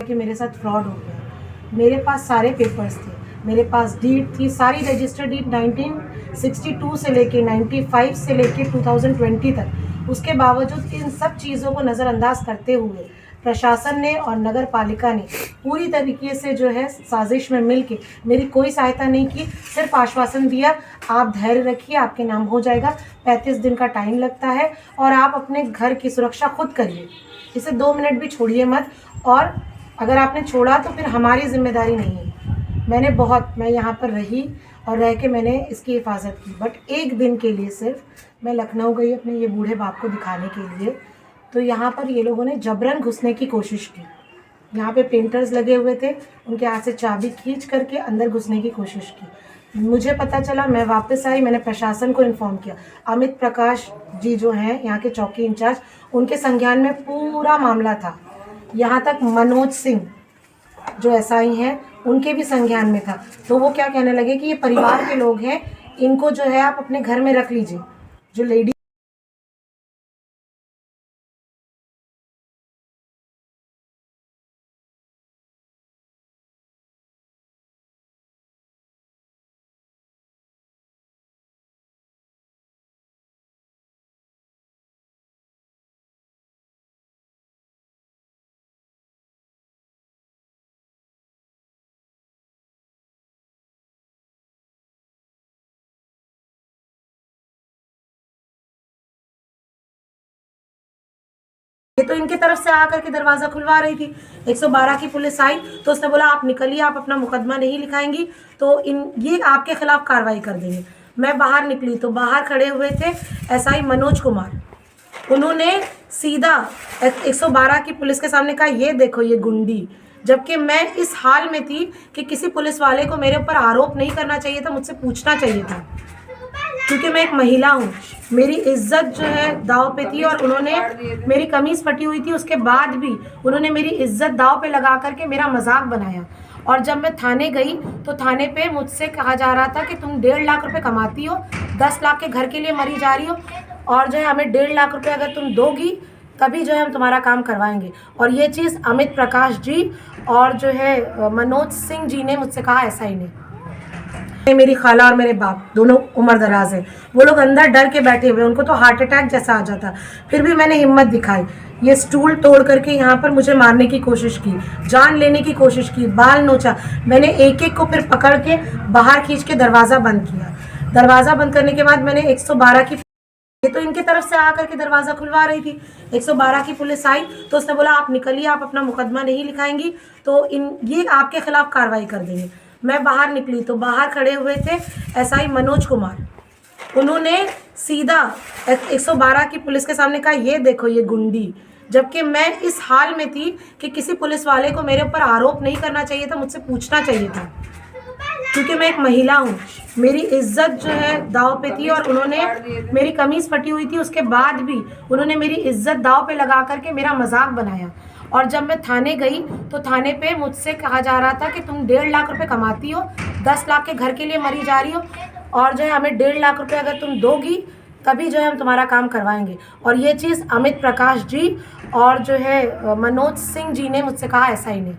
कि मेरे साथ फ्रॉड हो गया। मेरे पास सारे पेपर्स थे, मेरे पास डीड थी, सारी रजिस्टर्ड डीड 1962 से लेके 95 से लेके 2020 तक। उसके बावजूद इन सब चीज़ों को नज़रअंदाज करते हुए प्रशासन ने और नगर पालिका ने पूरी तरीके से जो है साजिश में मिल के मेरी कोई सहायता नहीं की, सिर्फ आश्वासन दिया आप धैर्य रखिए, आपके नाम हो जाएगा, 35 दिन का टाइम लगता है और आप अपने घर की सुरक्षा खुद करिए, इसे 2 मिनट भी छोड़िए मत, और अगर आपने छोड़ा तो फिर हमारी जिम्मेदारी नहीं है। मैं यहाँ पर रही और रह के मैंने इसकी हिफाजत की, बट एक दिन के लिए सिर्फ मैं लखनऊ गई अपने ये बूढ़े बाप को दिखाने के लिए, तो यहाँ पर ये लोगों ने जबरन घुसने की कोशिश की। यहाँ पे पेंटर्स लगे हुए थे, उनके हाथ से चाबी खींच करके अंदर घुसने की कोशिश की। मुझे पता चला, मैं वापस आई, मैंने प्रशासन को इन्फॉर्म किया। अमित प्रकाश जी जो हैं यहाँ के चौकी इंचार्ज, उनके संज्ञान में पूरा मामला था। यहाँ तक मनोज सिंह जो एसआई हैं उनके भी संज्ञान में था। तो वो क्या कहने लगे कि ये परिवार के लोग हैं, इनको जो है आप अपने घर में रख लीजिए। जो लेडी ये तो इनके तरफ से आकर के दरवाज़ा खुलवा रही थी। 112 की पुलिस आई तो उसने बोला आप निकलिए, आप अपना मुकदमा नहीं लिखाएंगी तो ये आपके खिलाफ कार्रवाई कर देंगे। मैं बाहर निकली तो बाहर खड़े हुए थे एसआई मनोज कुमार, उन्होंने सीधा 112 की पुलिस के सामने कहा ये देखो ये गुंडी, जबकि मैं इस हाल में थी कि किसी पुलिस वाले को मेरे ऊपर आरोप नहीं करना चाहिए था, मुझसे पूछना चाहिए था, क्योंकि मैं एक महिला हूँ, मेरी इज्जत जो है दाव पे थी। और उन्होंने मेरी कमीज़ फटी हुई थी, उसके बाद भी उन्होंने मेरी इज्जत दाव पे लगा करके मेरा मजाक बनाया। और जब मैं थाने गई तो थाने पे मुझसे कहा जा रहा था कि तुम 1.5 लाख रुपए कमाती हो, 10 लाख के घर के लिए मरी जा रही हो, और जो है हमें 1.5 लाख रुपये अगर तुम दोगी तभी जो है हम तुम्हारा काम करवाएंगे। और ये चीज़ अमित प्रकाश जी और जो है मनोज सिंह जी ने मुझसे कहा, एसआई ने। मेरी खाला और मेरे बाप दोनों उम्र दराज हैं, वो लोग अंदर डर के बैठे हुए, उनको तो हार्ट अटैक जैसा आ जाता, फिर भी मैंने हिम्मत दिखाई। ये स्टूल तोड़ करके यहाँ पर मुझे मारने की कोशिश की, जान लेने की कोशिश की, बाल नोचा। मैंने एक एक को फिर पकड़ के बाहर खींच के दरवाज़ा बंद किया। दरवाज़ा बंद करने के बाद मैंने 112 की, ये तो इनके तरफ से आकर के दरवाज़ा खुलवा रही थी। 112 की पुलिस आई तो उसने बोला आप निकलिए, आप अपना मुकदमा नहीं लिखाएंगी तो ये आपके खिलाफ कार्रवाई कर देंगे। मैं बाहर निकली तो बाहर खड़े हुए थे एसआई मनोज कुमार, उन्होंने सीधा 112 की पुलिस के सामने कहा ये देखो ये गुंडी, जबकि मैं इस हाल में थी कि किसी पुलिस वाले को मेरे ऊपर आरोप नहीं करना चाहिए था, मुझसे पूछना चाहिए था, क्योंकि मैं एक महिला हूँ, मेरी इज्जत जो है दाव पे थी। और उन्होंने मेरी कमीज़ फटी हुई थी, उसके बाद भी उन्होंने मेरी इज्जत दाव पे लगा करके मेरा मजाक बनाया। और जब मैं थाने गई तो थाने पे मुझसे कहा जा रहा था कि तुम 1.5 लाख रुपए कमाती हो, 10 लाख के घर के लिए मरी जा रही हो, और जो है हमें 1.5 लाख रुपए अगर तुम दोगी तभी जो है हम तुम्हारा काम करवाएंगे। और ये चीज़ अमित प्रकाश जी और जो है मनोज सिंह जी ने मुझसे कहा, एसआई ने।